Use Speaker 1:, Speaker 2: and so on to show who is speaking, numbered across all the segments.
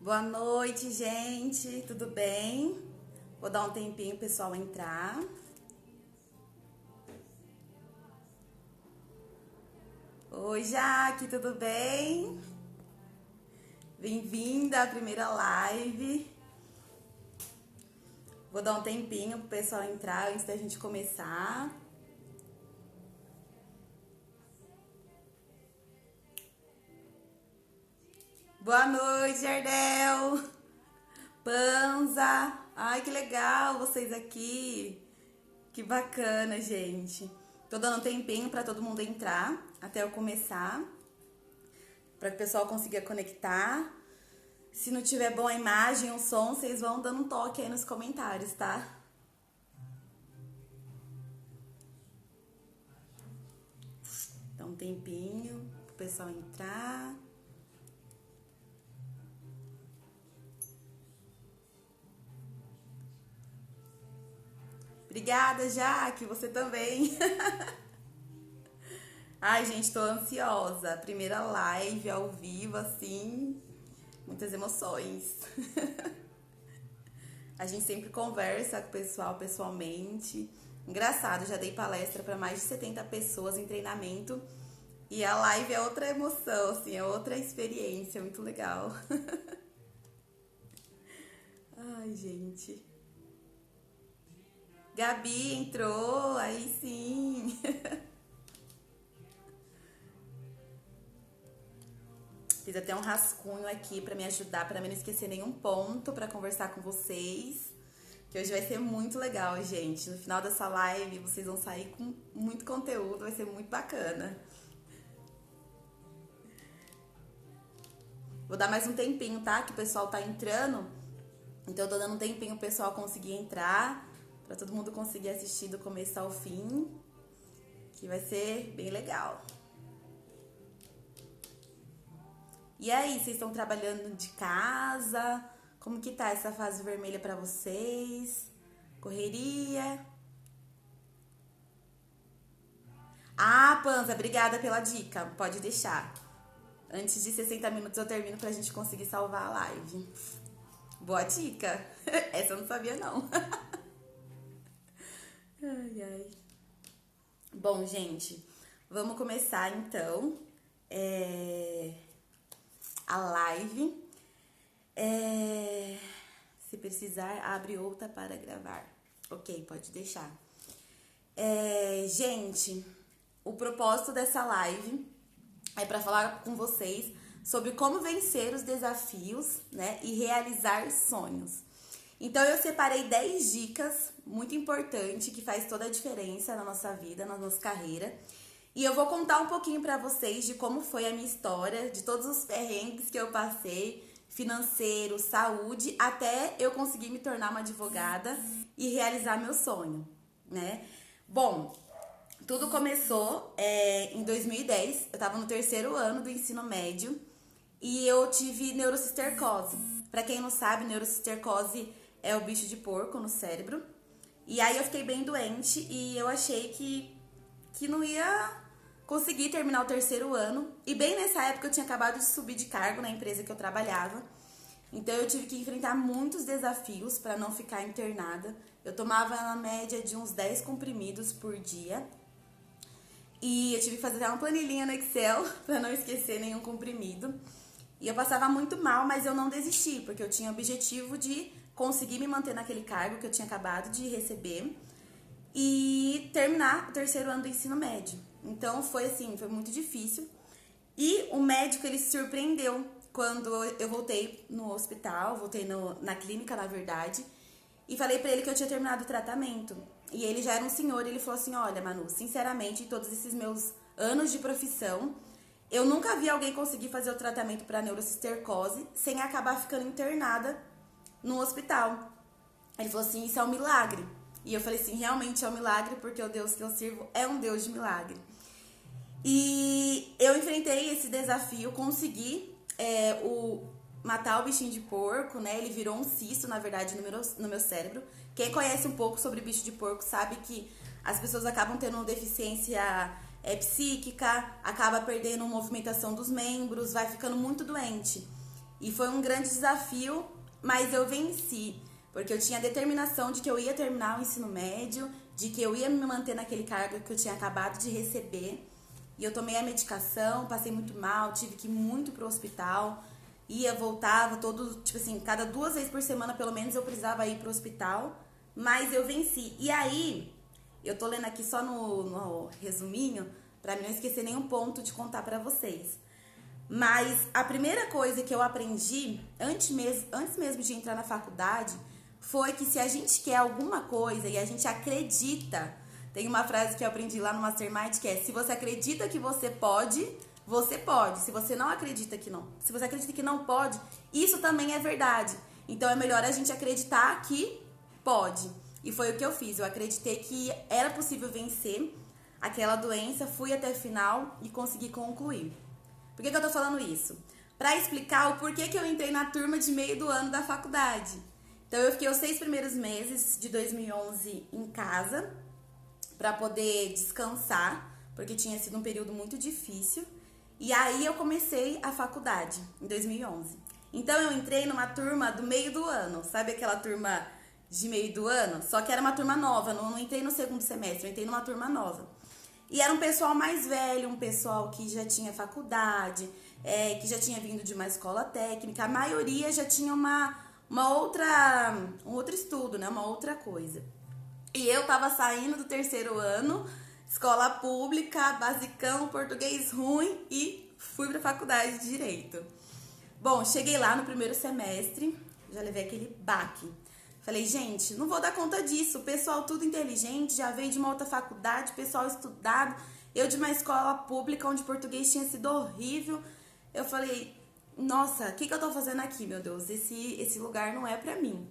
Speaker 1: Boa noite, gente. Tudo bem? Vou dar um tempinho pro pessoal entrar. Oi, Jaque, tudo bem? Bem-vinda à primeira live. Vou dar um tempinho pro pessoal entrar antes da gente começar. Boa noite, Jardel. Panza. Ai, que legal vocês aqui. Que bacana, gente. Tô dando um tempinho pra todo mundo entrar até eu começar, para que o pessoal consiga conectar. Se não tiver boa a imagem, o som, vocês vão dando um toque aí nos comentários, tá? Dá um tempinho pro pessoal entrar. Obrigada, Jaque, você também. Ai, gente, tô ansiosa. Primeira live ao vivo, assim, muitas emoções. A gente sempre conversa com o pessoal pessoalmente. Engraçado, já dei palestra para mais de 70 pessoas em treinamento. E a live é outra emoção, assim, é outra experiência, muito legal. Ai, gente. Gabi entrou, aí sim. Fiz até um rascunho aqui pra me ajudar, pra mim não esquecer nenhum ponto pra conversar com vocês. Que hoje vai ser muito legal, gente. No final dessa live vocês vão sair com muito conteúdo, vai ser muito bacana. Vou dar mais um tempinho, tá? Que o pessoal tá entrando. Então eu tô dando um tempinho pro pessoal conseguir entrar, pra todo mundo conseguir assistir do começo ao fim, que vai ser bem legal. E aí, vocês estão trabalhando de casa? Como que tá essa fase vermelha pra vocês? Correria? Ah, Panza, obrigada pela dica. Pode deixar. Antes de 60 minutos eu termino pra gente conseguir salvar a live. Boa dica. Essa eu não sabia, não. Ai, ai. Bom, gente, vamos começar então a live. Se precisar, abre outra para gravar. Ok, pode deixar. Gente, o propósito dessa live é para falar com vocês sobre como vencer os desafios, né, e realizar sonhos. Então eu separei 10 dicas muito importantes que faz toda a diferença na nossa vida, na nossa carreira. E eu vou contar um pouquinho pra vocês de como foi a minha história, de todos os perrengues que eu passei, financeiro, saúde, até eu conseguir me tornar uma advogada e realizar meu sonho, né? Bom, tudo começou em 2010, eu tava no 3º ano do ensino médio e eu tive neurocistercose. Pra quem não sabe, neurocistercose é o bicho de porco no cérebro. E aí eu fiquei bem doente e eu achei que não ia conseguir terminar o 3º ano. E bem nessa época eu tinha acabado de subir de cargo na empresa que eu trabalhava. Então eu tive que enfrentar muitos desafios para não ficar internada. Eu tomava na média de uns 10 comprimidos por dia. E eu tive que fazer até uma planilhinha no Excel para não esquecer nenhum comprimido. E eu passava muito mal, mas eu não desisti, porque eu tinha o objetivo de conseguir me manter naquele cargo que eu tinha acabado de receber e terminar o 3º ano do ensino médio. Então foi assim, foi muito difícil. E o médico, ele se surpreendeu quando eu voltei no hospital, voltei na clínica, na verdade, e falei pra ele que eu tinha terminado o tratamento. E ele já era um senhor, e ele falou assim: olha, Manu, sinceramente, em todos esses meus anos de profissão, eu nunca vi alguém conseguir fazer o tratamento para neurocistercose sem acabar ficando internada no hospital. Ele falou assim: isso é um milagre. E eu falei assim: realmente é um milagre, porque o Deus que eu sirvo é um Deus de milagre. E eu enfrentei esse desafio, consegui matar o bichinho de porco, né? Ele virou um cisto, na verdade, no meu cérebro. Quem conhece um pouco sobre bicho de porco sabe que as pessoas acabam tendo uma deficiência psíquica, acaba perdendo movimentação dos membros, vai ficando muito doente. E foi um grande desafio, mas eu venci, porque eu tinha determinação de que eu ia terminar o ensino médio, de que eu ia me manter naquele cargo que eu tinha acabado de receber. E eu tomei a medicação, passei muito mal, tive que ir muito pro hospital. Ia, voltava, tipo assim, cada 2 vezes por semana, pelo menos, eu precisava ir pro hospital. Mas eu venci. E aí, eu tô lendo aqui só no resuminho, pra não esquecer nenhum ponto de contar pra vocês. Mas a primeira coisa que eu aprendi, antes mesmo de entrar na faculdade, foi que se a gente quer alguma coisa e a gente acredita, tem uma frase que eu aprendi lá no Mastermind que é: se você acredita que você pode, você pode. Se você não acredita que não, se você acredita que não pode, isso também é verdade. Então é melhor a gente acreditar que pode. E foi o que eu fiz. Eu acreditei que era possível vencer aquela doença, fui até o final e consegui concluir. Por que eu tô falando isso? Pra explicar o porquê que eu entrei na turma de meio do ano da faculdade. Então eu fiquei os 6 primeiros meses de 2011 em casa pra poder descansar, porque tinha sido um período muito difícil. E aí eu comecei a faculdade em 2011. Então eu entrei numa turma do meio do ano, sabe aquela turma de meio do ano? Só que era uma turma nova, não entrei no segundo semestre, eu entrei numa turma nova. E era um pessoal mais velho, um pessoal que já tinha faculdade, que já tinha vindo de uma escola técnica. A maioria já tinha um outro estudo, né? Uma outra coisa. E eu tava saindo do 3º ano, escola pública, basicão, português ruim, e fui pra faculdade de Direito. Bom, cheguei lá no primeiro semestre, já levei aquele baque. Falei, gente, não vou dar conta disso. O pessoal tudo inteligente, já veio de uma outra faculdade, pessoal estudado. Eu de uma escola pública onde português tinha sido horrível. Eu falei, nossa, o que eu tô fazendo aqui, meu Deus? Esse lugar não é pra mim.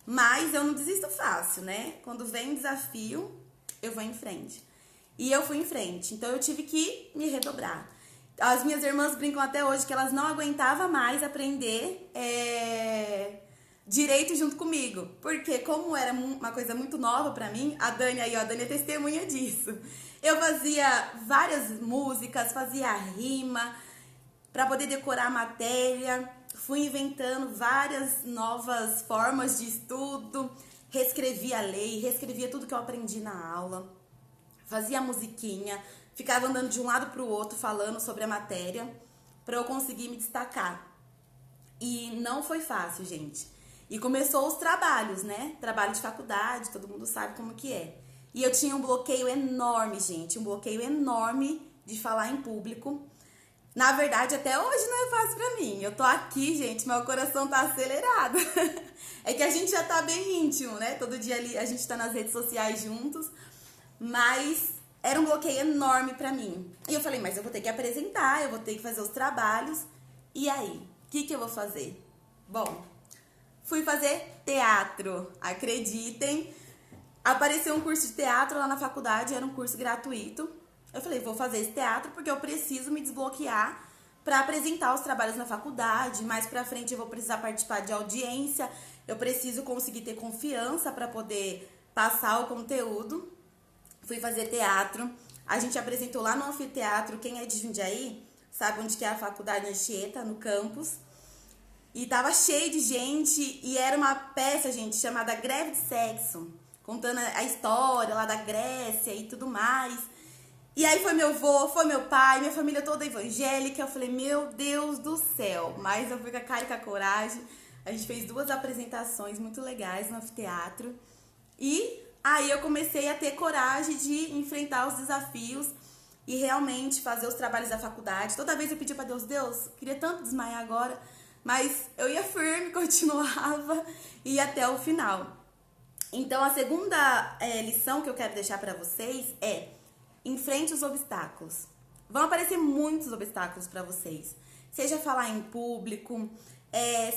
Speaker 1: Mas eu não desisto fácil, né? Quando vem desafio, eu vou em frente. E eu fui em frente, então eu tive que me redobrar. As minhas irmãs brincam até hoje que elas não aguentavam mais aprender direito junto comigo. Porque como era uma coisa muito nova pra mim, a Dani é testemunha disso. Eu fazia várias músicas, fazia rima pra poder decorar a matéria. Fui inventando várias novas formas de estudo. Reescrevia a lei, reescrevia tudo que eu aprendi na aula. Fazia musiquinha, ficava andando de um lado pro outro falando sobre a matéria pra eu conseguir me destacar. E não foi fácil, gente. E começou os trabalhos, né? Trabalho de faculdade, todo mundo sabe como que é. E eu tinha um bloqueio enorme, gente. Um bloqueio enorme de falar em público. Na verdade, até hoje não é fácil pra mim. Eu tô aqui, gente, meu coração tá acelerado. É que a gente já tá bem íntimo, né? Todo dia ali a gente tá nas redes sociais juntos. Mas era um bloqueio enorme pra mim. E eu falei, mas eu vou ter que apresentar, eu vou ter que fazer os trabalhos. E aí? O que eu vou fazer? Bom, fui fazer teatro, acreditem. Apareceu um curso de teatro lá na faculdade, era um curso gratuito. Eu falei, vou fazer esse teatro porque eu preciso me desbloquear para apresentar os trabalhos na faculdade. Mais pra frente eu vou precisar participar de audiência, eu preciso conseguir ter confiança para poder passar o conteúdo. Fui fazer teatro, a gente apresentou lá no anfiteatro. Quem é de Jundiaí sabe onde que é a faculdade Anchieta, no campus. E tava cheio de gente, e era uma peça, gente, chamada Greve de Sexo, contando a história lá da Grécia e tudo mais. E aí foi meu avô, foi meu pai, minha família toda evangélica. Eu falei, meu Deus do céu. Mas eu fui com a cara e com a coragem. A gente fez 2 apresentações muito legais no anfiteatro. E aí eu comecei a ter coragem de enfrentar os desafios e realmente fazer os trabalhos da faculdade. Toda vez eu pedia pra Deus, queria tanto desmaiar agora. Mas eu ia firme, continuava e ia até o final. Então a segunda lição que eu quero deixar pra vocês é: enfrente os obstáculos. Vão aparecer muitos obstáculos para vocês. Seja falar em público,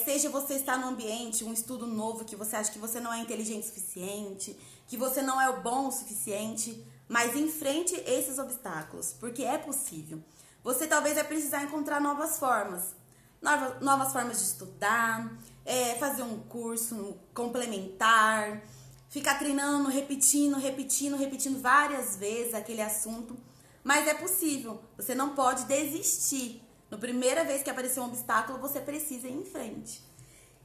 Speaker 1: seja você estar num ambiente, um estudo novo que você acha que você não é inteligente o suficiente, que você não é bom o suficiente, mas enfrente esses obstáculos, porque é possível. Você talvez vai precisar encontrar novas formas de estudar, fazer um curso complementar, ficar treinando, repetindo várias vezes aquele assunto. Mas é possível, você não pode desistir. Na primeira vez que aparecer um obstáculo, você precisa ir em frente.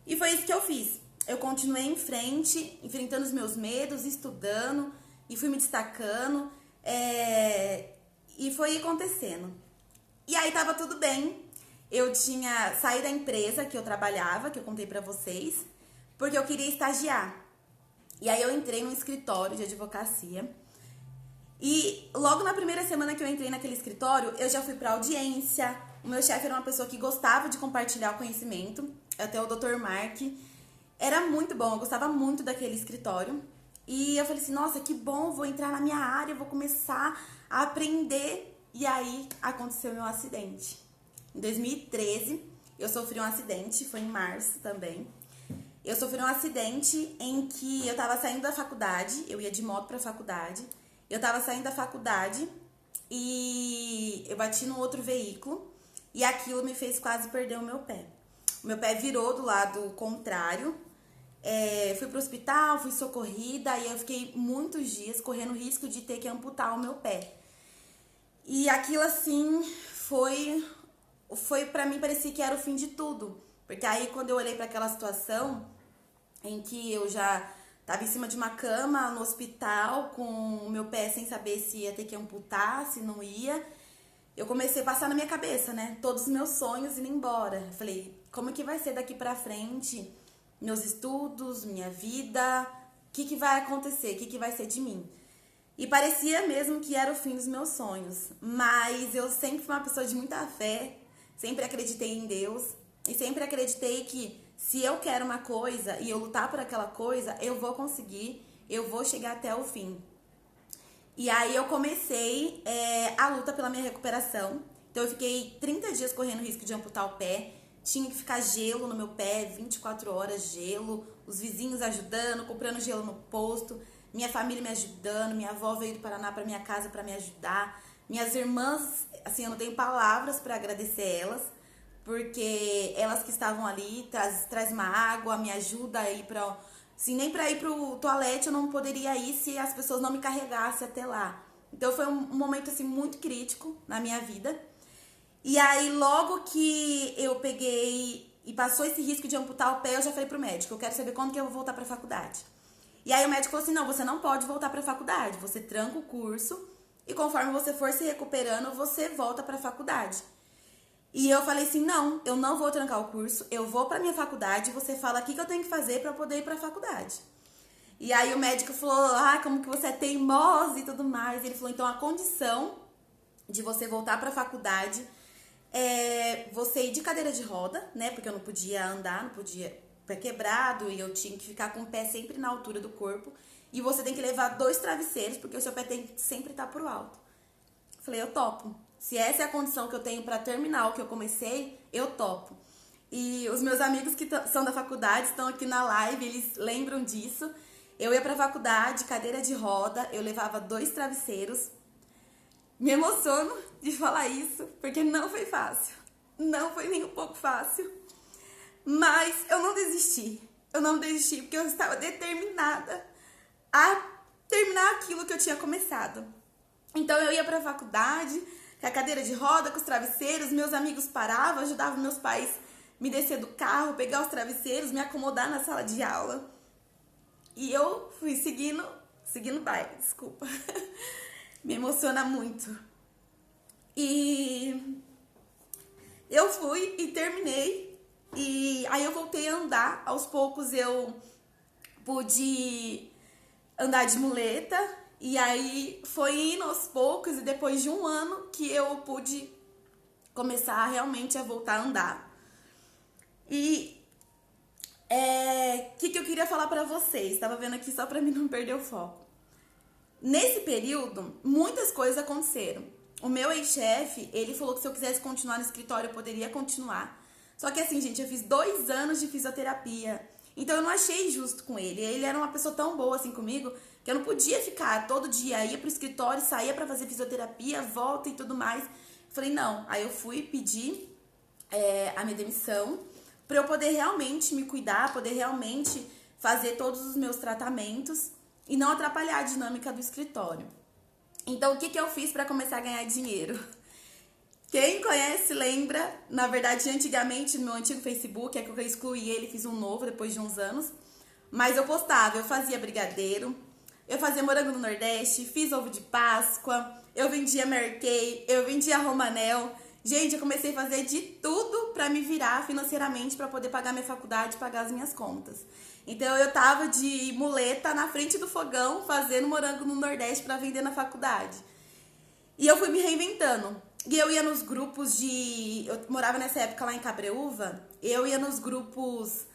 Speaker 1: E foi isso que eu fiz. Eu continuei em frente, enfrentando os meus medos, estudando, e fui me destacando, e foi acontecendo. E aí tava tudo bem. Eu tinha saído da empresa que eu trabalhava, que eu contei pra vocês, porque eu queria estagiar. E aí eu entrei num escritório de advocacia. E logo na primeira semana que eu entrei naquele escritório, eu já fui pra audiência. O meu chefe era uma pessoa que gostava de compartilhar o conhecimento, até o Dr. Mark. Era muito bom, eu gostava muito daquele escritório. E eu falei assim, nossa, que bom, vou entrar na minha área, vou começar a aprender. E aí aconteceu meu acidente. Em 2013, eu sofri um acidente, foi em março também. Eu sofri um acidente em que eu tava saindo da faculdade, eu ia de moto pra faculdade. Eu tava saindo da faculdade e eu bati num outro veículo e aquilo me fez quase perder o meu pé. O meu pé virou do lado contrário. Fui pro hospital, fui socorrida e eu fiquei muitos dias correndo o risco de ter que amputar o meu pé. E aquilo assim foi pra mim, parecia que era o fim de tudo. Porque aí quando eu olhei para aquela situação em que eu já tava em cima de uma cama no hospital com o meu pé sem saber se ia ter que amputar, se não ia, eu comecei a passar na minha cabeça, né? Todos os meus sonhos indo embora. Eu falei, como que vai ser daqui pra frente? Meus estudos, minha vida, o que vai acontecer? O que vai ser de mim? E parecia mesmo que era o fim dos meus sonhos. Mas eu sempre fui uma pessoa de muita fé, sempre acreditei em Deus e sempre acreditei que se eu quero uma coisa e eu lutar por aquela coisa, eu vou conseguir, eu vou chegar até o fim. E aí eu comecei a luta pela minha recuperação. Então eu fiquei 30 dias correndo o risco de amputar o pé. Tinha que ficar gelo no meu pé, 24 horas gelo. Os vizinhos ajudando, comprando gelo no posto. Minha família me ajudando. Minha avó veio do Paraná para minha casa para me ajudar. Minhas irmãs, assim, eu não tenho palavras para agradecer elas. Porque elas que estavam ali, traz uma água, me ajuda a ir pra... Assim, nem pra ir pro toalete eu não poderia ir se as pessoas não me carregassem até lá. Então foi um momento, assim, muito crítico na minha vida. E aí, logo que eu peguei e passou esse risco de amputar o pé, eu já falei pro médico, eu quero saber quando que eu vou voltar pra faculdade. E aí o médico falou assim, não, você não pode voltar pra faculdade, você tranca o curso e conforme você for se recuperando, você volta pra faculdade. E eu falei assim, não, eu não vou trancar o curso, eu vou pra minha faculdade, você fala o que eu tenho que fazer pra poder ir pra faculdade. E aí o médico falou, como que você é teimosa e tudo mais. E ele falou, então a condição de você voltar pra faculdade é você ir de cadeira de roda, né, porque eu não podia andar, não podia, pé quebrado, e eu tinha que ficar com o pé sempre na altura do corpo. E você tem que levar 2 travesseiros, porque o seu pé tem que sempre estar pro alto. Falei, eu topo. Se essa é a condição que eu tenho pra terminar o que eu comecei, eu topo. E os meus amigos que são da faculdade estão aqui na live, eles lembram disso. Eu ia pra faculdade, cadeira de roda, eu levava 2 travesseiros. Me emociono de falar isso, porque não foi fácil. Não foi nem um pouco fácil. Mas eu não desisti. Eu não desisti porque eu estava determinada a terminar aquilo que eu tinha começado. Então eu ia pra faculdade, com a cadeira de roda, com os travesseiros, meus amigos paravam, ajudavam meus pais me descer do carro, pegar os travesseiros, me acomodar na sala de aula. E eu fui seguindo o baile, desculpa. Me emociona muito. E eu fui e terminei. E aí eu voltei a andar. Aos poucos eu pude andar de muleta. E aí foi indo aos poucos. E depois de um ano que eu pude começar realmente a voltar a andar. E que eu queria falar pra vocês? Tava vendo aqui só pra mim não perder o foco. Nesse período, muitas coisas aconteceram. O meu ex-chefe, ele falou que se eu quisesse continuar no escritório, eu poderia continuar. Só que assim, gente, eu fiz 2 anos de fisioterapia. Então eu não achei justo com ele. Ele era uma pessoa tão boa assim comigo, que eu não podia ficar todo dia, ia pro escritório, saía pra fazer fisioterapia, volta e tudo mais. Falei, não. Aí eu fui pedir a minha demissão pra eu poder realmente me cuidar, poder realmente fazer todos os meus tratamentos e não atrapalhar a dinâmica do escritório. Então, o que eu fiz para começar a ganhar dinheiro? Quem conhece lembra, na verdade, antigamente no meu antigo Facebook, é que eu excluí ele, fiz um novo depois de uns anos. Mas eu postava, eu fazia brigadeiro, eu fazia morango no Nordeste, fiz ovo de Páscoa, eu vendia Mary Kay, eu vendia Romanel. Gente, eu comecei a fazer de tudo pra me virar financeiramente, pra poder pagar minha faculdade e pagar as minhas contas. Então eu tava de muleta na frente do fogão fazendo morango no Nordeste pra vender na faculdade. E eu fui me reinventando. E eu ia nos grupos de... Eu morava nessa época lá em Cabreúva. Eu ia nos grupos,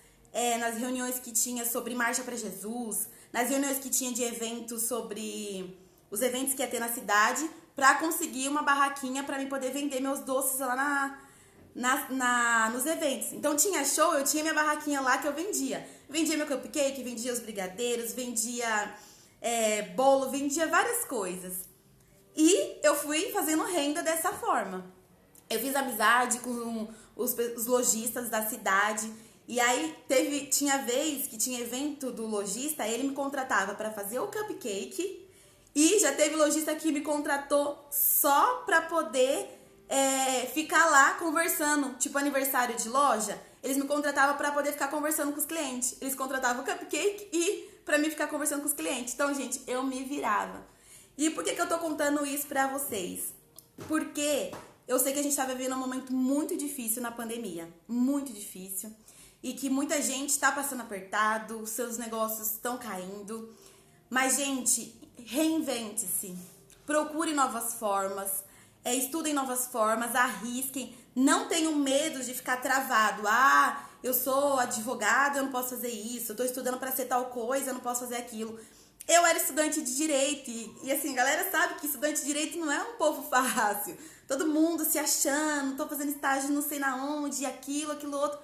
Speaker 1: nas reuniões que tinha sobre Marcha para Jesus, nas reuniões que tinha de eventos sobre os eventos que ia ter na cidade, pra conseguir uma barraquinha pra mim poder vender meus doces lá nos eventos. Então tinha show, eu tinha minha barraquinha lá que eu vendia. Vendia meu cupcake, vendia os brigadeiros, vendia bolo, vendia várias coisas. E eu fui fazendo renda dessa forma. Eu fiz amizade com os lojistas da cidade. E aí tinha vez que tinha evento do lojista, ele me contratava para fazer o cupcake. E já teve lojista que me contratou só para poder ficar lá conversando. Tipo aniversário de loja, eles me contratavam para poder ficar conversando com os clientes. Eles contratavam o cupcake e para mim ficar conversando com os clientes. Então, gente, eu me virava. E por que eu tô contando isso pra vocês? Porque eu sei que a gente tá vivendo um momento muito difícil na pandemia. Muito difícil. E que muita gente tá passando apertado, seus negócios estão caindo. Mas, gente, reinvente-se. Procure novas formas. Estudem novas formas, arrisquem. Não tenham medo de ficar travado. Ah, eu sou advogado, eu não posso fazer isso. Eu tô estudando pra ser tal coisa, eu não posso fazer aquilo. Eu era estudante de direito e assim, a galera sabe que estudante de direito não é um povo fácil. Todo mundo se achando, tô fazendo estágio não sei na onde, aquilo outro.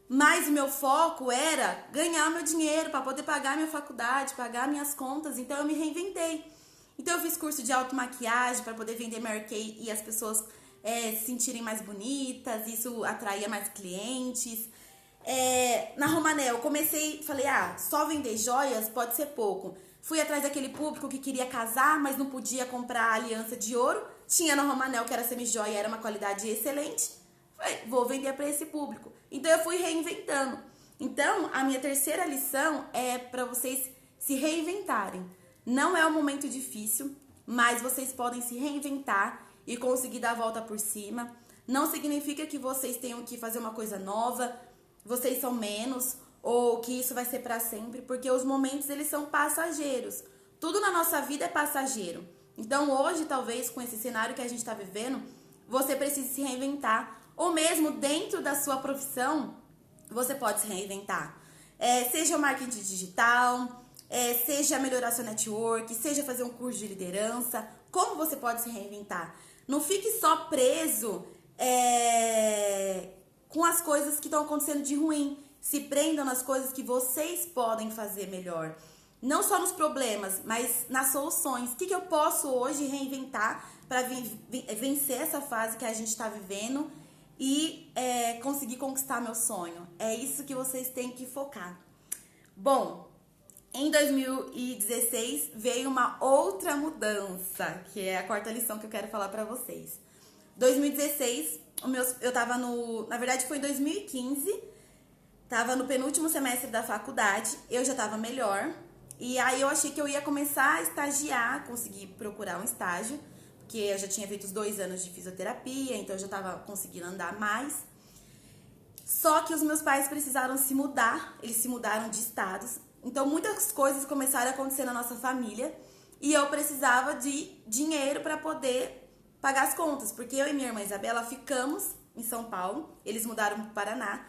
Speaker 1: Mas o meu foco era ganhar meu dinheiro para poder pagar minha faculdade, pagar minhas contas. Então eu me reinventei. Então eu fiz curso de automaquiagem para poder vender Mary Kay e as pessoas se sentirem mais bonitas, isso atraía mais clientes. Na Romanel, eu comecei, falei, só vender joias pode ser pouco. Fui atrás daquele público que queria casar, mas não podia comprar aliança de ouro. Tinha na Romanel, que era semi-joia, era uma qualidade excelente. Falei, vou vender para esse público. Então eu fui reinventando. Então, a minha terceira lição é para vocês se reinventarem. Não é um momento difícil, mas vocês podem se reinventar e conseguir dar a volta por cima. Não significa que vocês tenham que fazer uma coisa nova, vocês são menos ou que isso vai ser para sempre, porque os momentos eles são passageiros. Tudo na nossa vida é passageiro. Então hoje, talvez, com esse cenário que a gente está vivendo, você precise se reinventar. Ou mesmo dentro da sua profissão, você pode se reinventar. Seja o marketing digital, seja melhorar seu network, seja fazer um curso de liderança. Como você pode se reinventar? Não fique só preso com as coisas que estão acontecendo de ruim. Se prendam nas coisas que vocês podem fazer melhor. Não só nos problemas, mas nas soluções. O que eu posso hoje reinventar para vencer essa fase que a gente está vivendo e conseguir conquistar meu sonho? É isso que vocês têm que focar. Bom, em 2016 veio uma outra mudança, que é a quarta lição que eu quero falar para vocês. 2016, eu tava na verdade foi em 2015, tava no penúltimo semestre da faculdade, eu já tava melhor, e aí eu achei que eu ia começar a estagiar, conseguir procurar um estágio, porque eu já tinha feito os 2 anos de fisioterapia, então eu já tava conseguindo andar mais. Só que os meus pais precisaram se mudar, eles se mudaram de estados, então muitas coisas começaram a acontecer na nossa família, e eu precisava de dinheiro para poder pagar as contas, porque eu e minha irmã Isabela ficamos em São Paulo, eles mudaram para o Paraná,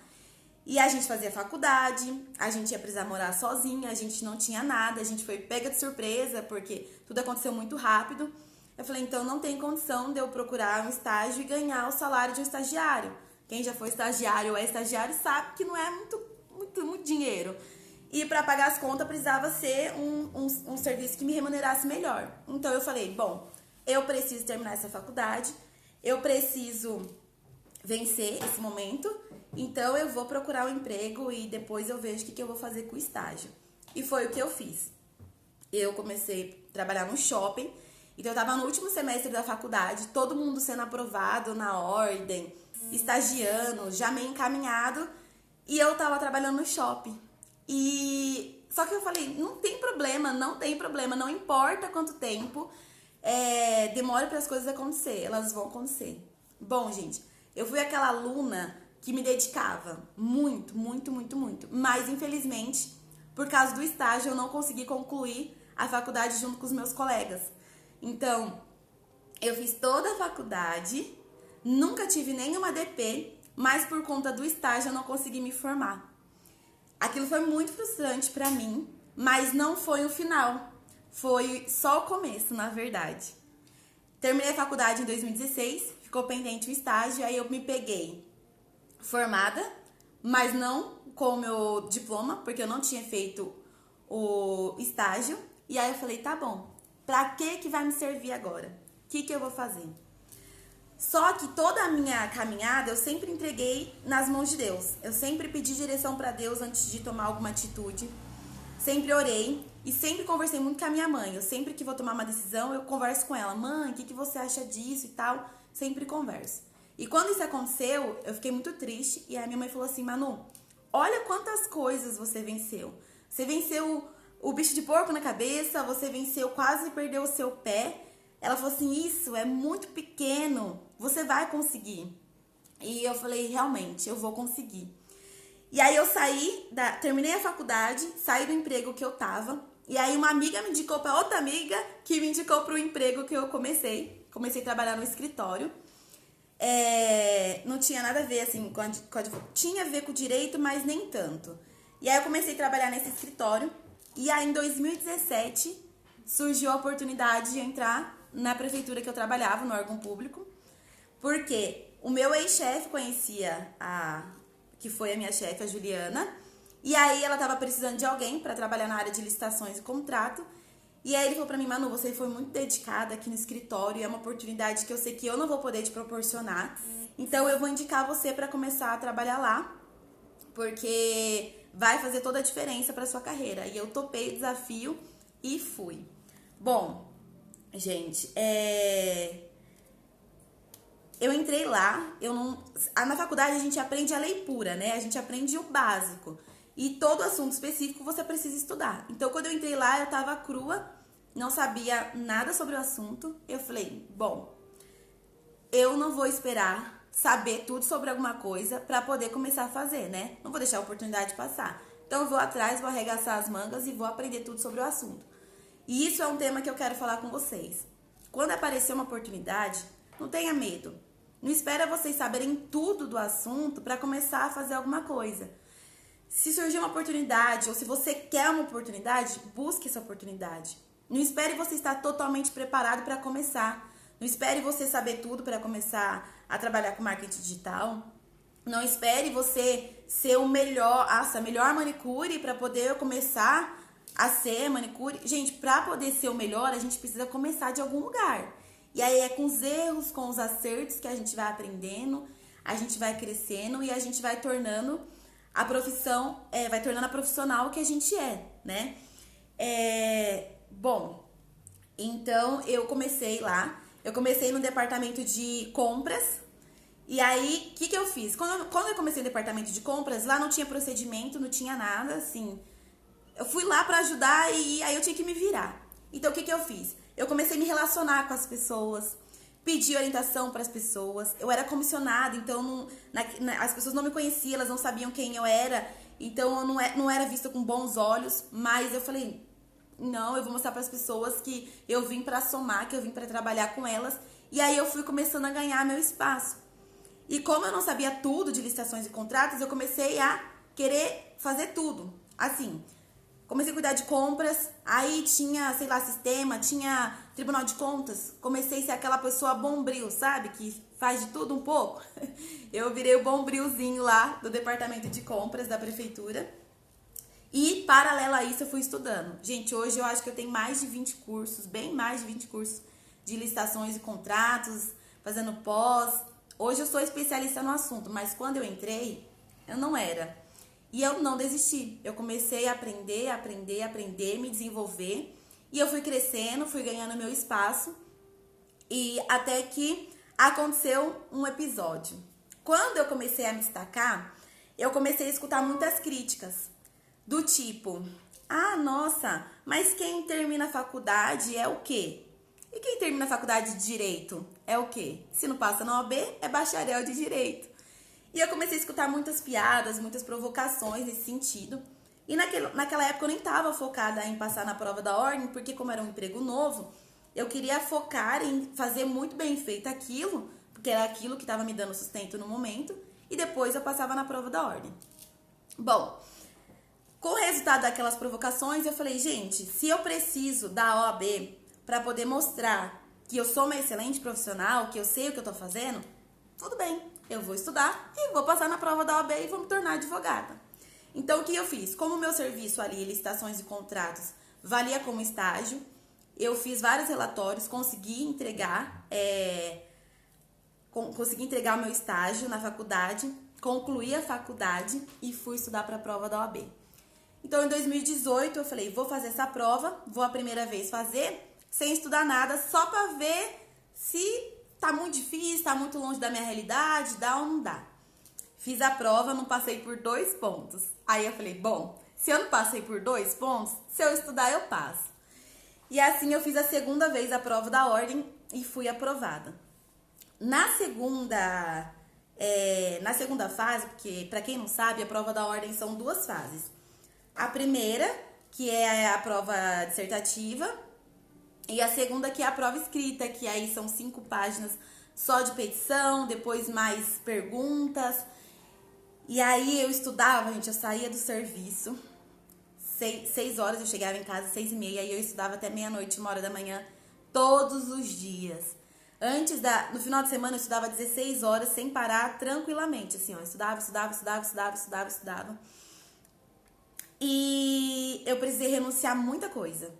Speaker 1: e a gente fazia faculdade, a gente ia precisar morar sozinha, a gente não tinha nada, a gente foi pega de surpresa, porque tudo aconteceu muito rápido. Eu falei, então não tem condição de eu procurar um estágio e ganhar o salário de um estagiário. Quem já foi estagiário ou é estagiário sabe que não é muito dinheiro. E para pagar as contas precisava ser um serviço que me remunerasse melhor. Então eu falei, bom, eu preciso terminar essa faculdade, eu preciso vencer esse momento, então eu vou procurar um emprego e depois eu vejo o que eu vou fazer com o estágio. E foi o que eu fiz. Eu comecei a trabalhar no shopping Então eu tava no último semestre da faculdade, todo mundo sendo aprovado na ordem, estagiando, já meio encaminhado, e eu tava trabalhando no shopping. E só que eu falei, não tem problema, não importa quanto tempo demore para as coisas acontecer, elas vão acontecer. Bom, gente, eu fui aquela aluna que me dedicava muito, muito, muito, muito, mas infelizmente, por causa do estágio, eu não consegui concluir a faculdade junto com os meus colegas. Então, eu fiz toda a faculdade, nunca tive nenhuma DP, mas por conta do estágio eu não consegui me formar. Aquilo foi muito frustrante pra mim, mas não foi o final. Foi só o começo, na verdade. Terminei a faculdade em 2016, ficou pendente o estágio, aí eu me peguei formada, mas não com o meu diploma, porque eu não tinha feito o estágio. E aí eu falei, tá bom, pra que vai me servir agora? O que eu vou fazer? Só que toda a minha caminhada eu sempre entreguei nas mãos de Deus. Eu sempre pedi direção pra Deus antes de tomar alguma atitude. Sempre orei e sempre conversei muito com a minha mãe. Eu sempre que vou tomar uma decisão, eu converso com ela. Mãe, o que você acha disso e tal? Sempre converso. E quando isso aconteceu, eu fiquei muito triste. E a minha mãe falou assim, Manu, olha quantas coisas você venceu. Você venceu o bicho de porco na cabeça, você venceu, quase perdeu o seu pé. Ela falou assim, isso é muito pequeno, você vai conseguir. E eu falei, realmente, eu vou conseguir. E aí eu terminei a faculdade, saí do emprego que eu tava. E aí uma amiga me indicou pra outra amiga, que me indicou pro emprego que eu comecei. Comecei a trabalhar no escritório. Não tinha nada a ver, assim, tinha a ver com direito, mas nem tanto. E aí eu comecei a trabalhar nesse escritório. E aí em 2017 surgiu a oportunidade de entrar na prefeitura que eu trabalhava, no órgão público. Porque o meu ex-chefe conhecia que foi a minha chefe, a Juliana. E aí ela tava precisando de alguém para trabalhar na área de licitações e contrato. E aí ele falou pra mim, Manu, você foi muito dedicada aqui no escritório, é uma oportunidade que eu sei que eu não vou poder te proporcionar. Então eu vou indicar você para começar a trabalhar lá, porque vai fazer toda a diferença para sua carreira. E eu topei o desafio e fui. Bom, gente, eu entrei lá, na faculdade a gente aprende a lei pura, né? A gente aprende o básico. E todo assunto específico você precisa estudar. Então, quando eu entrei lá, eu tava crua, não sabia nada sobre o assunto. Eu falei, bom, eu não vou esperar saber tudo sobre alguma coisa pra poder começar a fazer, né? Não vou deixar a oportunidade passar. Então, eu vou atrás, vou arregaçar as mangas e vou aprender tudo sobre o assunto. E isso é um tema que eu quero falar com vocês. Quando aparecer uma oportunidade, não tenha medo. Não espera vocês saberem tudo do assunto pra começar a fazer alguma coisa. Se surgir uma oportunidade, ou se você quer uma oportunidade, busque essa oportunidade. Não espere você estar totalmente preparado para começar. Não espere você saber tudo para começar a trabalhar com marketing digital. Não espere você ser a melhor manicure para poder começar a ser manicure. Gente, para poder ser o melhor, a gente precisa começar de algum lugar. E aí é com os erros, com os acertos que a gente vai aprendendo, a gente vai crescendo e a gente vai tornando a profissão, vai tornando a profissional que a gente né? Bom, então eu comecei lá, eu comecei no departamento de compras, e aí, o que eu fiz? Quando eu comecei no departamento de compras, lá não tinha procedimento, não tinha nada, assim, eu fui lá pra ajudar e aí eu tinha que me virar. Então, o que eu fiz? Eu comecei a me relacionar com as pessoas, pedi orientação para as pessoas. Eu era comissionada, então as pessoas não me conheciam, elas não sabiam quem eu era. Então eu não era vista com bons olhos. Mas eu falei, não, eu vou mostrar para as pessoas que eu vim para somar, que eu vim para trabalhar com elas. E aí eu fui começando a ganhar meu espaço. E como eu não sabia tudo de licitações e contratos, eu comecei a querer fazer tudo. Assim, comecei a cuidar de compras, aí tinha, sei lá, sistema, tinha Tribunal de Contas. Comecei a ser aquela pessoa bombril, sabe? Que faz de tudo um pouco. Eu virei o bombrilzinho lá do departamento de compras da prefeitura. E, paralelo a isso, eu fui estudando. Gente, hoje eu acho que eu tenho mais de 20 cursos, bem mais de 20 cursos de licitações e contratos, fazendo pós. Hoje eu sou especialista no assunto, mas quando eu entrei, eu não era. E eu não desisti. Eu comecei a aprender, me desenvolver. E eu fui crescendo, fui ganhando meu espaço. E até que aconteceu um episódio. Quando eu comecei a me destacar, eu comecei a escutar muitas críticas. Do tipo, ah, nossa, mas quem termina a faculdade é o quê? E quem termina a faculdade de Direito é o quê? Se não passa na OAB, é bacharel de Direito. E eu comecei a escutar muitas piadas, muitas provocações nesse sentido. E naquela época eu nem estava focada em passar na prova da ordem, porque como era um emprego novo, eu queria focar em fazer muito bem feito aquilo, porque era aquilo que estava me dando sustento no momento, e depois eu passava na prova da ordem. Bom, com o resultado daquelas provocações, eu falei, gente, se eu preciso da OAB para poder mostrar que eu sou uma excelente profissional, que eu sei o que eu tô fazendo, tudo bem, eu vou estudar e vou passar na prova da OAB e vou me tornar advogada. Então, o que eu fiz? Como o meu serviço ali, licitações e contratos, valia como estágio, eu fiz vários relatórios, consegui entregar o meu estágio na faculdade, concluí a faculdade e fui estudar para a prova da OAB. Então, em 2018, eu falei, vou fazer essa prova, vou a primeira vez fazer, sem estudar nada, só para ver se tá muito difícil, tá muito longe da minha realidade, dá ou não dá. Fiz a prova, não passei por 2 pontos. Aí eu falei, bom, se eu não passei por 2 pontos, se eu estudar eu passo. E assim eu fiz a segunda vez a prova da ordem e fui aprovada. Na segunda fase, porque para quem não sabe, a prova da ordem são 2 fases. A primeira, que é a prova dissertativa, e a segunda, que é a prova escrita, que aí são 5 páginas só de petição, depois mais perguntas. E aí eu estudava, gente, eu saía do serviço, 6 horas, eu chegava em casa 6h30, aí eu estudava até meia-noite, 1h da manhã, todos os dias. No final de semana eu estudava 16 horas sem parar, tranquilamente, assim, ó, estudava. E eu precisei renunciar muita coisa.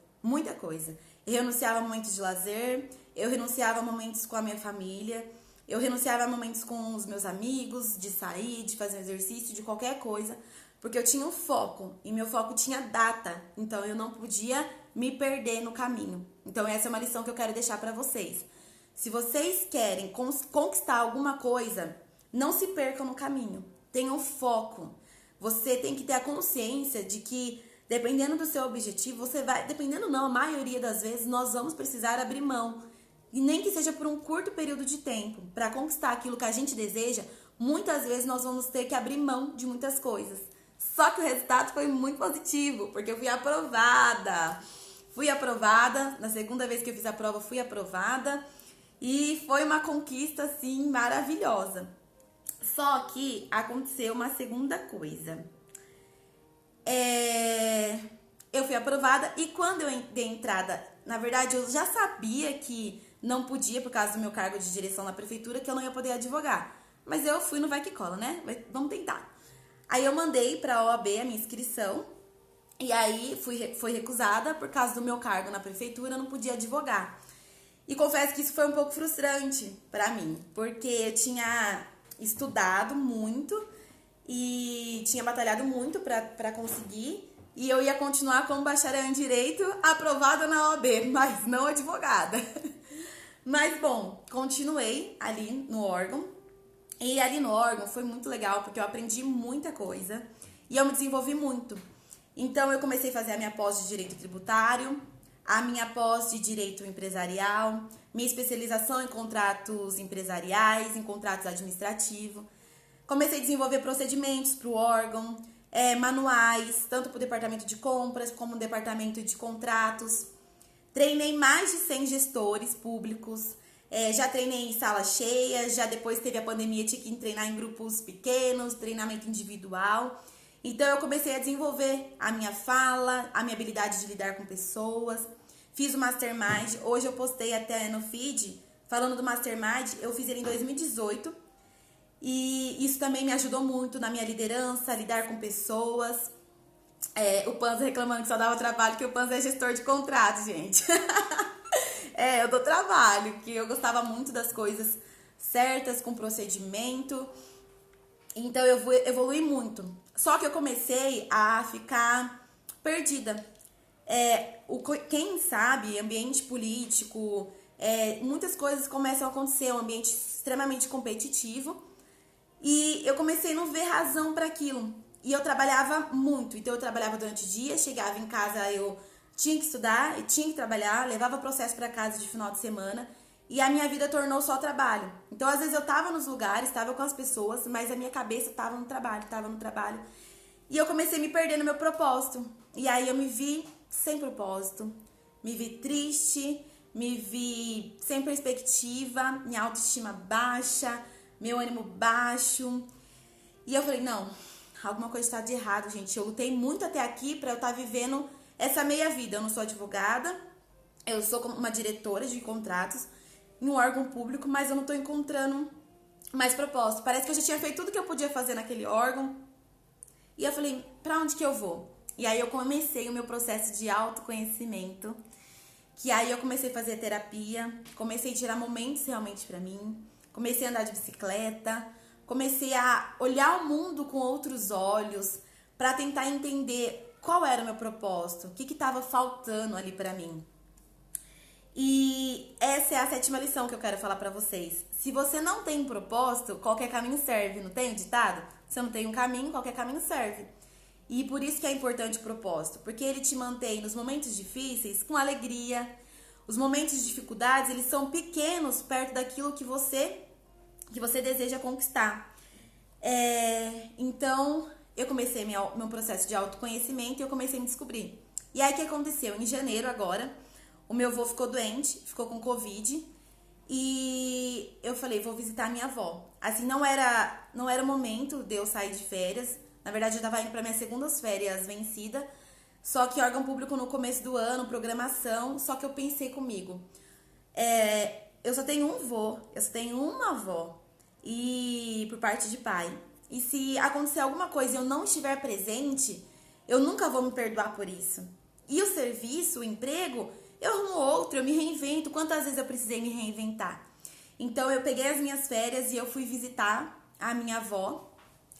Speaker 1: Eu renunciava a momentos de lazer, eu renunciava a momentos com a minha família, eu renunciava a momentos com os meus amigos, de sair, de fazer exercício, de qualquer coisa, porque eu tinha um foco, e meu foco tinha data, então eu não podia me perder no caminho. Então essa é uma lição que eu quero deixar pra vocês. Se vocês querem conquistar alguma coisa, não se percam no caminho, tenham foco. Você tem que ter a consciência de que, dependendo do seu objetivo, a maioria das vezes, nós vamos precisar abrir mão. E nem que seja por um curto período de tempo, para conquistar aquilo que a gente deseja, muitas vezes nós vamos ter que abrir mão de muitas coisas. Só que o resultado foi muito positivo, porque eu fui aprovada. Na segunda vez que eu fiz a prova, fui aprovada. E foi uma conquista, assim, maravilhosa. Só que aconteceu uma segunda coisa. Eu fui aprovada e quando eu dei entrada, na verdade eu já sabia que não podia, por causa do meu cargo de direção na prefeitura, que eu não ia poder advogar. Mas eu fui no vai que cola, né? Vamos tentar. Aí eu mandei pra OAB a minha inscrição e aí foi recusada por causa do meu cargo na prefeitura, eu não podia advogar. E confesso que isso foi um pouco frustrante pra mim, porque eu tinha estudado muito e tinha batalhado muito pra conseguir, e eu ia continuar como bacharel em Direito, aprovada na OAB, mas não advogada. Mas, bom, continuei ali no órgão, e ali no órgão foi muito legal, porque eu aprendi muita coisa, e eu me desenvolvi muito. Então, eu comecei a fazer a minha pós de Direito Tributário, a minha pós de Direito Empresarial, minha especialização em contratos empresariais, em contratos administrativos. Comecei a desenvolver procedimentos para o órgão, manuais, tanto para o departamento de compras como o departamento de contratos. Treinei mais de 100 gestores públicos, já treinei em sala cheia, já depois teve a pandemia, tinha que treinar em grupos pequenos, treinamento individual. Então, eu comecei a desenvolver a minha fala, a minha habilidade de lidar com pessoas. Fiz o Mastermind, hoje eu postei até no feed, falando do Mastermind, eu fiz ele em 2018. E isso também me ajudou muito na minha liderança, lidar com pessoas. O Panza reclamando que só dava trabalho, que o Panza é gestor de contratos, gente. Eu dou trabalho, que eu gostava muito das coisas certas, com procedimento. Então eu evolui muito. Só que eu comecei a ficar perdida. Quem sabe, ambiente político, muitas coisas começam a acontecer, um ambiente extremamente competitivo. E eu comecei a não ver razão para aquilo. E eu trabalhava muito. Então eu trabalhava durante o dia, chegava em casa, eu tinha que estudar, eu tinha que trabalhar, levava processo para casa de final de semana. E a minha vida tornou só trabalho. Então às vezes eu tava nos lugares, tava com as pessoas, mas a minha cabeça tava no trabalho. E eu comecei a me perder no meu propósito. E aí eu me vi sem propósito, me vi triste, me vi sem perspectiva, minha autoestima baixa, meu ânimo baixo. E eu falei, não, alguma coisa está de errado, gente. Eu lutei muito até aqui para eu estar vivendo essa meia vida. Eu não sou advogada, eu sou uma diretora de contratos em um órgão público, mas eu não tô encontrando mais propósito. Parece que eu já tinha feito tudo que eu podia fazer naquele órgão. E eu falei, pra onde que eu vou? E aí eu comecei o meu processo de autoconhecimento, que aí eu comecei a fazer terapia, comecei a tirar momentos realmente pra mim, comecei a andar de bicicleta, comecei a olhar o mundo com outros olhos pra tentar entender qual era o meu propósito, o que estava faltando ali pra mim. E essa é a 7ª lição que eu quero falar pra vocês. Se você não tem um propósito, qualquer caminho serve, não tem o ditado? Se não tem um caminho, qualquer caminho serve. E por isso que é importante o propósito, porque ele te mantém nos momentos difíceis com alegria. Os momentos de dificuldades, eles são pequenos perto daquilo que você deseja conquistar. Então, eu comecei meu processo de autoconhecimento e eu comecei a me descobrir. E aí, o que aconteceu? Em janeiro agora, o meu avô ficou doente, ficou com Covid. E eu falei, vou visitar a minha avó. Assim, não era o momento de eu sair de férias. Na verdade, eu tava indo para minhas segundas férias vencida. Só que órgão público no começo do ano, programação. Só que eu pensei comigo, eu só tenho um vô, eu só tenho uma avó. E por parte de pai. E se acontecer alguma coisa e eu não estiver presente, eu nunca vou me perdoar por isso. E o serviço, o emprego, eu arrumo outro, eu me reinvento. Quantas vezes eu precisei me reinventar? Então, eu peguei as minhas férias e eu fui visitar a minha avó.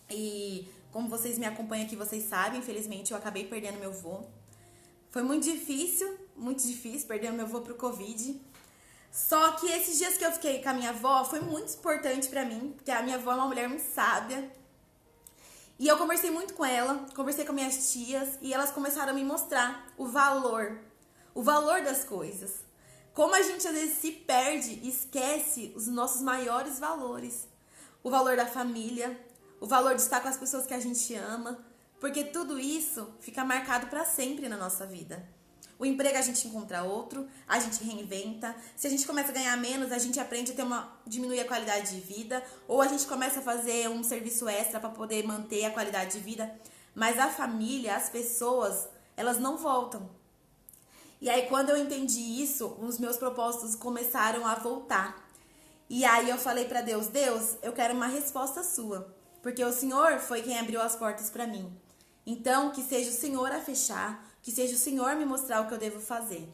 Speaker 1: E como vocês me acompanham aqui, vocês sabem, infelizmente, eu acabei perdendo meu avô. Foi muito difícil perder meu avô pro Covid. Só que esses dias que eu fiquei com a minha avó foi muito importante pra mim, porque a minha avó é uma mulher muito sábia. E eu conversei muito com ela, conversei com minhas tias, e elas começaram a me mostrar o valor das coisas. Como a gente às vezes se perde e esquece os nossos maiores valores. O valor da família, o valor de estar com as pessoas que a gente ama, porque tudo isso fica marcado para sempre na nossa vida. O emprego a gente encontra outro, a gente reinventa. Se a gente começa a ganhar menos, a gente aprende a diminuir a qualidade de vida, ou a gente começa a fazer um serviço extra para poder manter a qualidade de vida. Mas a família, as pessoas, elas não voltam. E aí, quando eu entendi isso, os meus propósitos começaram a voltar. E aí eu falei para Deus, eu quero uma resposta sua, porque o Senhor foi quem abriu as portas para mim. Então, que seja o Senhor a fechar, que seja o Senhor me mostrar o que eu devo fazer.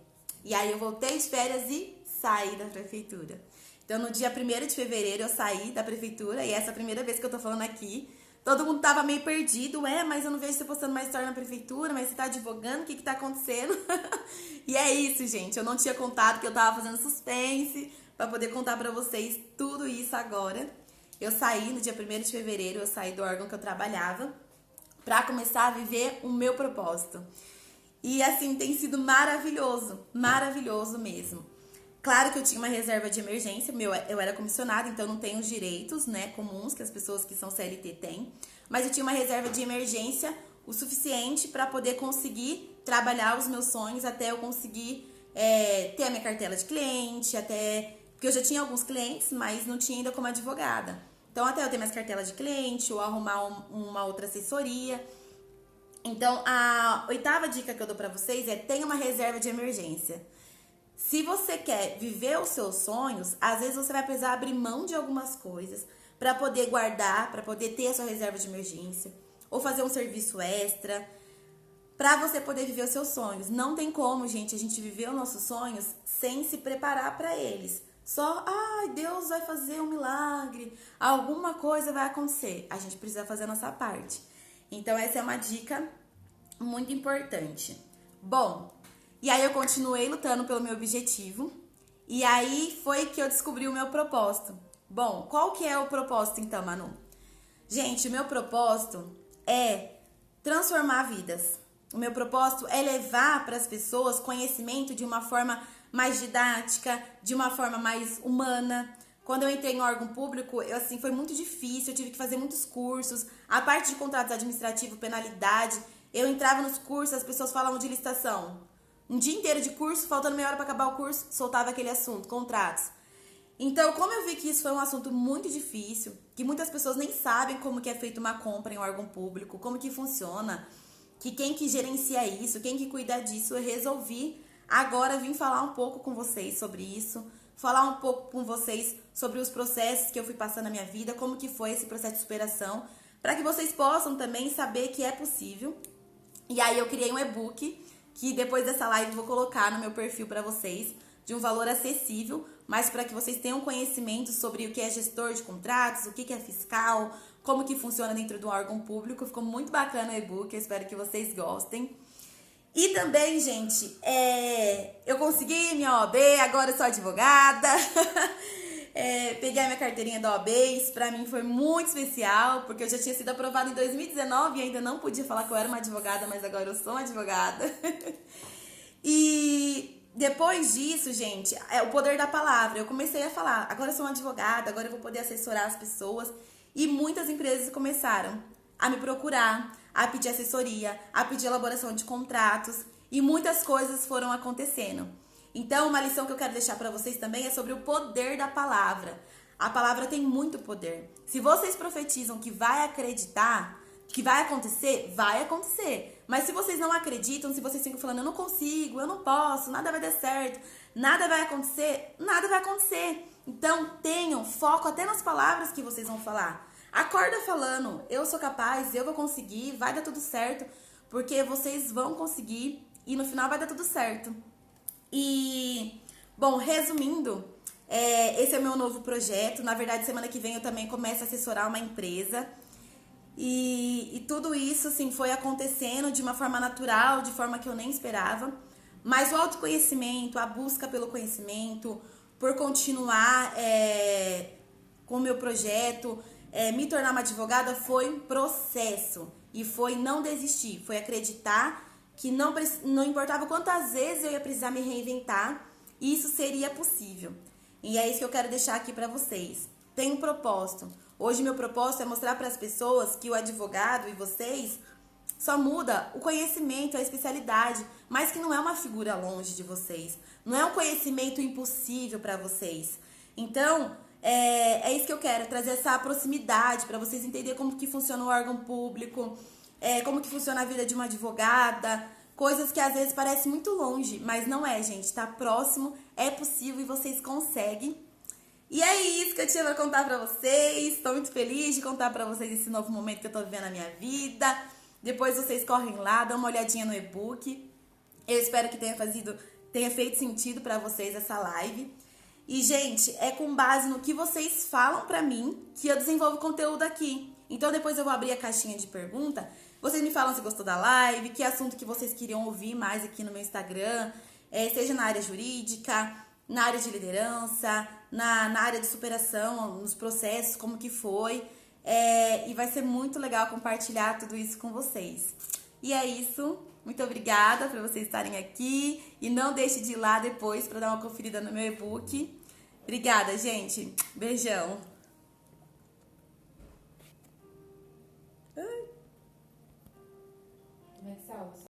Speaker 1: E aí eu voltei de férias e saí da prefeitura. Então, no dia 1º de fevereiro, eu saí da prefeitura, e essa é a primeira vez que eu tô falando aqui. Todo mundo tava meio perdido, mas eu não vejo você postando mais história na prefeitura, mas você tá advogando, o que tá acontecendo? E é isso, gente, eu não tinha contado que eu tava fazendo suspense pra poder contar pra vocês tudo isso agora. Eu saí no dia 1º de fevereiro, eu saí do órgão que eu trabalhava pra começar a viver o meu propósito. E assim, tem sido maravilhoso mesmo. Claro que eu tinha uma reserva de emergência, eu era comissionada, então não tenho os direitos, comuns que as pessoas que são CLT têm. Mas eu tinha uma reserva de emergência o suficiente para poder conseguir trabalhar os meus sonhos até eu conseguir ter a minha cartela de cliente, porque eu já tinha alguns clientes, mas não tinha ainda como advogada. Então, até eu ter minhas cartelas de cliente ou arrumar uma outra assessoria. Então, a 8ª dica que eu dou pra vocês é: tenha uma reserva de emergência. Se você quer viver os seus sonhos, às vezes você vai precisar abrir mão de algumas coisas para poder guardar, para poder ter a sua reserva de emergência, ou fazer um serviço extra, para você poder viver os seus sonhos. Não tem como, gente, a gente viver os nossos sonhos sem se preparar para eles. Só, Deus vai fazer um milagre, alguma coisa vai acontecer. A gente precisa fazer a nossa parte. Então, essa é uma dica muito importante. Bom, e aí eu continuei lutando pelo meu objetivo. E aí foi que eu descobri o meu propósito. Bom, qual que é o propósito então, Manu? Gente, o meu propósito é transformar vidas. O meu propósito é levar para as pessoas conhecimento de uma forma mais didática, de uma forma mais humana. Quando eu entrei em órgão público, assim, foi muito difícil, eu tive que fazer muitos cursos. A parte de contratos administrativos, penalidade, eu entrava nos cursos, as pessoas falavam de licitação. Um dia inteiro de curso, faltando meia hora para acabar o curso, soltava aquele assunto, contratos. Então, como eu vi que isso foi um assunto muito difícil, que muitas pessoas nem sabem como que é feita uma compra em órgão público, como que funciona, que quem que gerencia isso, quem que cuida disso, eu resolvi agora vir falar um pouco com vocês sobre isso, falar um pouco com vocês sobre os processos que eu fui passando na minha vida, como que foi esse processo de superação, para que vocês possam também saber que é possível. E aí eu criei um e-book que depois dessa live eu vou colocar no meu perfil para vocês, de um valor acessível, mas para que vocês tenham conhecimento sobre o que é gestor de contratos, o que é fiscal, como que funciona dentro do órgão público. Ficou muito bacana o e-book, eu espero que vocês gostem. E também, gente, eu consegui minha OAB, agora eu sou advogada. Peguei a minha carteirinha da OAB, isso pra mim foi muito especial, porque eu já tinha sido aprovada em 2019 e ainda não podia falar que eu era uma advogada, mas agora eu sou uma advogada. E depois disso, gente, é o poder da palavra. Eu comecei a falar, agora eu sou uma advogada, agora eu vou poder assessorar as pessoas. E muitas empresas começaram a me procurar, a pedir assessoria, a pedir elaboração de contratos. E muitas coisas foram acontecendo. Então, uma lição que eu quero deixar para vocês também é sobre o poder da palavra. A palavra tem muito poder. Se vocês profetizam que vai acreditar, que vai acontecer, vai acontecer. Mas se vocês não acreditam, se vocês ficam falando, eu não consigo, eu não posso, nada vai dar certo, nada vai acontecer, nada vai acontecer. Então, tenham foco até nas palavras que vocês vão falar. Acorda falando, eu sou capaz, eu vou conseguir, vai dar tudo certo, porque vocês vão conseguir e no final vai dar tudo certo. E, bom, resumindo, esse é o meu novo projeto. Na verdade, semana que vem eu também começo a assessorar uma empresa. E tudo isso, assim, foi acontecendo de uma forma natural, de forma que eu nem esperava. Mas o autoconhecimento, a busca pelo conhecimento, por continuar com o meu projeto, me tornar uma advogada foi um processo. E foi não desistir, foi acreditar que não importava quantas vezes eu ia precisar me reinventar, isso seria possível. E é isso que eu quero deixar aqui para vocês. Tem um propósito. Hoje meu propósito é mostrar para as pessoas que o advogado e vocês só muda o conhecimento, a especialidade, mas que não é uma figura longe de vocês. Não é um conhecimento impossível para vocês. Então, é isso que eu quero, trazer essa proximidade para vocês entenderem como que funciona o órgão público, como que funciona a vida de uma advogada, coisas que às vezes parecem muito longe, mas não é, gente, tá próximo, é possível e vocês conseguem. E é isso que eu tinha pra contar pra vocês. Estou muito feliz de contar pra vocês esse novo momento que eu tô vivendo na minha vida. Depois vocês correm lá, dão uma olhadinha no e-book. Eu espero que tenha feito sentido pra vocês essa live. E, gente, é com base no que vocês falam pra mim que eu desenvolvo conteúdo aqui. Então, depois eu vou abrir a caixinha de pergunta. Vocês me falam se gostou da live, que assunto que vocês queriam ouvir mais aqui no meu Instagram, seja na área jurídica, na área de liderança, na área de superação, nos processos, como que foi. E vai ser muito legal compartilhar tudo isso com vocês. E é isso. Muito obrigada por vocês estarem aqui. E não deixe de ir lá depois para dar uma conferida no meu e-book. Obrigada, gente. Beijão.
Speaker 2: Como é que salva?